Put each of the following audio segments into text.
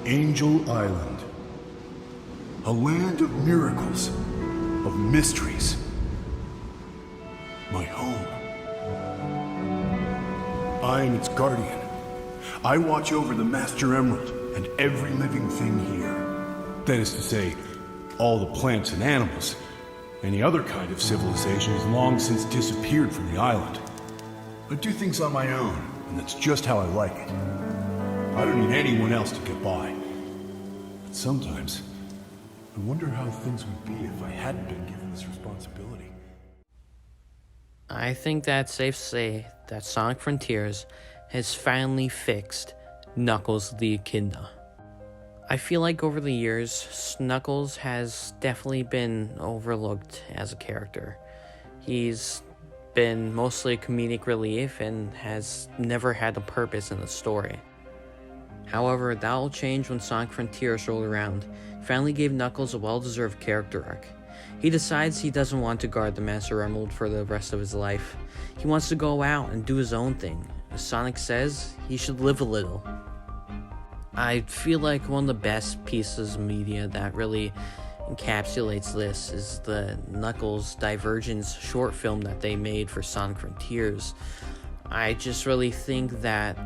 Angel Island. A land of miracles, of mysteries. My home. I am its guardian. I watch over the Master Emerald and every living thing here. That is to say, all the plants and animals. Any other kind of civilization has long since disappeared from the island. I do things on my own, and that's just how I like it. I don't need anyone else to get by. But sometimes, I wonder how things would be if I hadn't been given this responsibility. I think that's safe to say that Sonic Frontiers has finally fixed Knuckles the Echidna. I feel like over the years, Knuckles has definitely been overlooked as a character. He's been mostly a comedic relief and has never had a purpose in the story. However, that will change when Sonic Frontiers rolled around. Finally gave Knuckles a well-deserved character arc. He decides he doesn't want to guard the Master Emerald for the rest of his life. He wants to go out and do his own thing. As Sonic says, he should live a little. I feel like one of the best pieces of media that really encapsulates this is the Knuckles Divergence short film that they made for Sonic Frontiers. I just really think that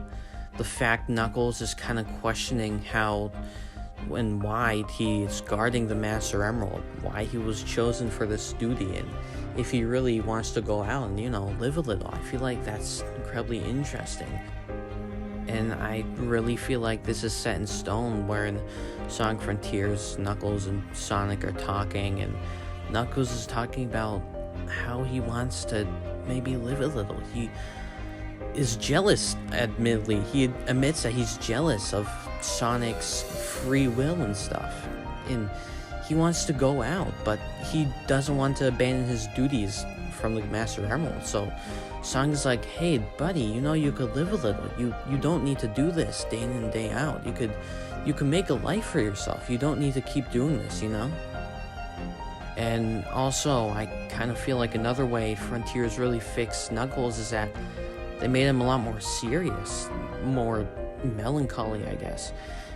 the fact Knuckles is kind of questioning how and why he is guarding the Master Emerald, why he was chosen for this duty, and if he really wants to go out and, live a little. I feel like that's incredibly interesting. And I really feel like this is set in stone, where in Sonic Frontiers, Knuckles and Sonic are talking, and Knuckles is talking about how he wants to maybe live a little. He is jealous, admittedly. He admits that he's jealous of Sonic's free will and stuff. And he wants to go out, but he doesn't want to abandon his duties from the Master Emerald. So Sonic is like, hey buddy, you could live a little. You don't need to do this day in and day out. You could make a life for yourself. You don't need to keep doing this, And also, I kind of feel like another way Frontiers really fixed Knuckles is that they made him a lot more serious, more melancholy, I guess.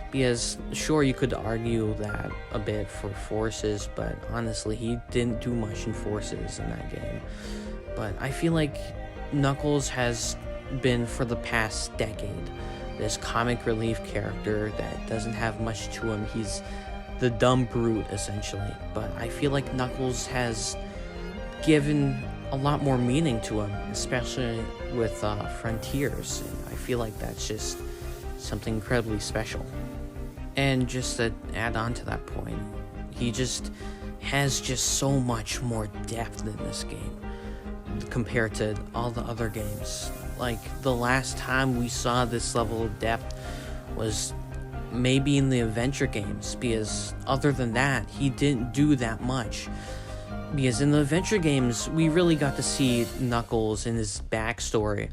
Because, sure, you could argue that a bit for Forces, but honestly, he didn't do much in Forces in that game. But I feel like Knuckles has been, for the past decade, this comic relief character that doesn't have much to him. He's the dumb brute, essentially. But I feel like Knuckles has given a lot more meaning to him, especially with Frontiers. And I feel like that's just something incredibly special. And just to add on to that point, he just has just so much more depth in this game compared to all the other games. Like, the last time we saw this level of depth was maybe in the adventure games, because other than that, he didn't do that much. Because in the adventure games, we really got to see Knuckles and his backstory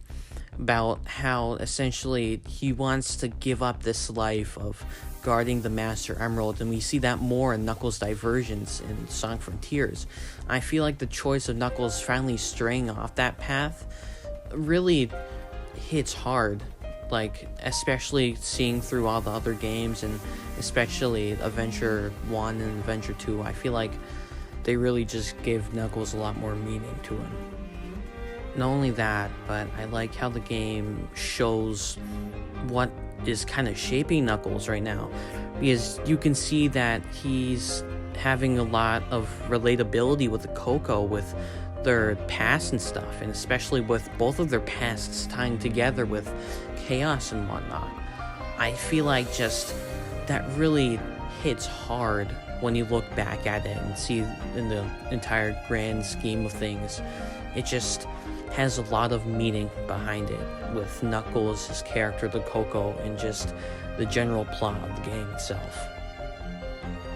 about how essentially he wants to give up this life of guarding the Master Emerald, and we see that more in Knuckles Divergence in Sonic Frontiers. I feel like the choice of Knuckles finally straying off that path really hits hard, like, especially seeing through all the other games, and especially Adventure 1 and Adventure 2. I feel like they really just give Knuckles a lot more meaning to him. Not only that, but I like how the game shows what is kind of shaping Knuckles right now, because you can see that he's having a lot of relatability with the Coco, with their past and stuff, and especially with both of their pasts tying together with chaos and whatnot. I feel like just that really hits hard when you look back at it and see in the entire grand scheme of things. It just has a lot of meaning behind it, with Knuckles, his character, the Coco, and just the general plot of the game itself.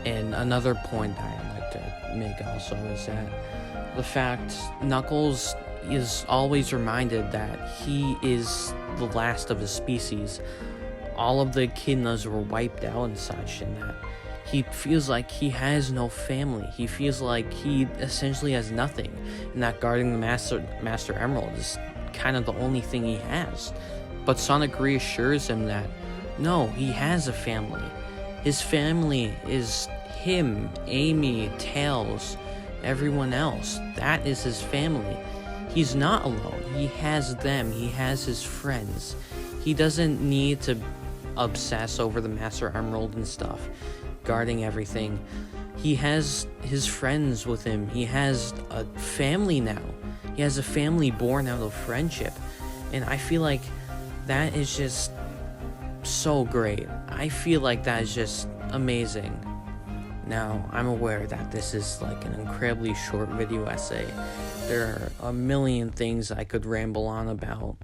And another point that I'd like to make also is that the fact Knuckles is always reminded that he is the last of his species. All of the echidnas were wiped out and such, and that he feels like he has no family. He feels like he essentially has nothing, and that guarding the Master Emerald is kind of the only thing he has. But Sonic reassures him that, no, he has a family. His family is him, Amy, Tails, everyone else. That is his family. He's not alone. He has them. He has his friends. He doesn't need to obsess over the Master Emerald and stuff, guarding everything. He has his friends with him. He has a family now. He has a family born out of friendship. And I feel like that is just so great. I feel like that is just amazing. Now, I'm aware that this is like an incredibly short video essay. There are a million things I could ramble on about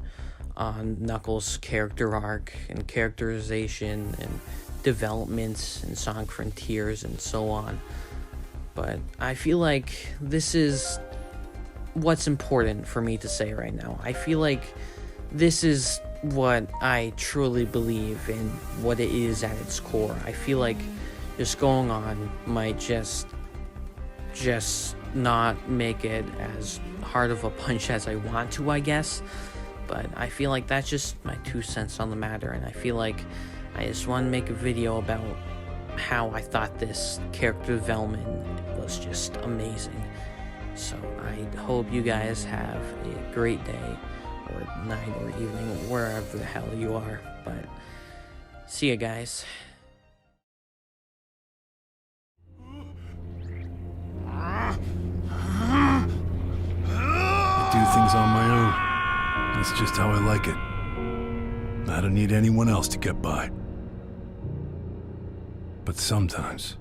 on Knuckles' character arc and characterization and developments in Sonic Frontiers and so on. But I feel like this is what's important for me to say right now. I feel like this is what I truly believe in, what it is at its core. I feel like just going on might just not make it as hard of a punch as I want to, I guess. But I feel like that's just my 2 cents on the matter, and I feel like I just want to make a video about how I thought this character development was just amazing. So I hope you guys have a great day, or night, or evening, wherever the hell you are. But see ya, guys. I do things on my own. That's just how I like it. I don't need anyone else to get by. But sometimes,